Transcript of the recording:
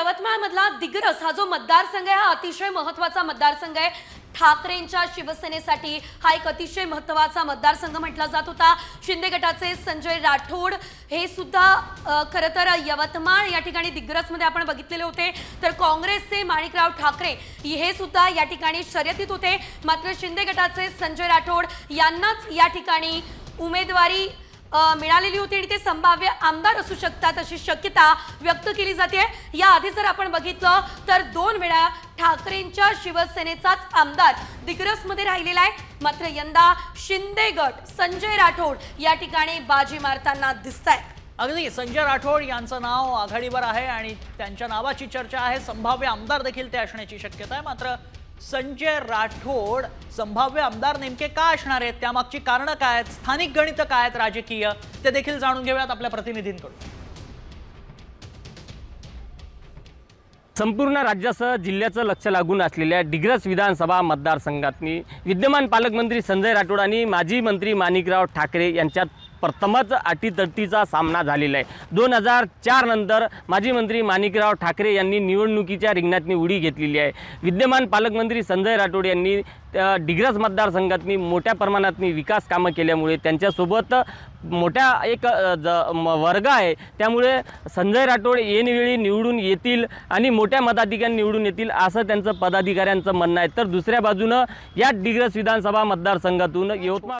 यवतमाळमधला दिग्रस हा जो मतदारसंघ आहे हा अतिशय महत्त्वाचा मतदारसंघ आहे। ठाकरेंच्या शिवसेनेसाठी हा एक अतिशय महत्त्वाचा मतदारसंघ म्हटला जात होता। शिंदे गटाचे संजय राठोड हे सुद्धा खरं तर यवतमाळ या ठिकाणी दिग्रसमध्ये आपण बघितलेले होते, तर काँग्रेसचे माणिकराव ठाकरे हे सुद्धा या ठिकाणी शर्यतीत होते। मात्र शिंदे गटाचे संजय राठोड यांनाच या ठिकाणी उमेदवारी मिळालेली होती आणि ते संभाव्य आमदार असू शकतात अशी शक्यता व्यक्त केली जाते। या आधी जर आपण बघितलं तर 2 वेळा ठाकरेंच्या शिवसेनेचाच आमदार दिग्रसमध्ये राहिलेला आहे, मात्र यंदा शिंदे गट संजय राठोड या ठिकाणी बाजी मारताना दिसतायत। अगदी संजय राठोड यांचं नाव आघाडीवर आहे आणि त्यांच्या नावाची चर्चा आहे, संभाव्य आमदार देखील ते असण्याची शक्यता आहे। मात्र संजय राठोड संभाव्य आमदार नेमके का असणार आहेत, त्यामागची कारणं काय आहेत, स्थानिक गणित काय आहेत राजकीय, ते देखील जाणून घेऊयात आपल्या प्रतिनिधींकडून। संपूर्ण राज्यासह जिल्ह्याचं लक्ष लागून असलेल्या दिग्रस विधानसभा मतदारसंघातनी विद्यमान पालकमंत्री संजय राठोड आणि माजी मंत्री माणिकराव ठाकरे यांच्यात प्रथमच अटीतटीचा सामना झालेला आहे। 2004 नंतर माजी मंत्री माणिकराव ठाकरे यांनी निवडणुकीच्या रिंगणातनी उडी घेतलेली आहे। विद्यमान पालकमंत्री संजय राठोड यांनी दिग्रस मतदारसंघातनी मोठ्या प्रमाणातनी विकास कामं केल्यामुळे त्यांच्यासोबत मोठा एक वर्ग आहे, त्यामुळे संजय राठोड ऐनवेळी निवडून येतील आणि मोठ्या मताधिक्याने निवडून येतील असं त्यांचं पदाधिकाऱ्यांचं म्हणणं आहे। तर दुसऱ्या बाजूनं या दिग्रस विधानसभा मतदारसंघातून यवतमाळ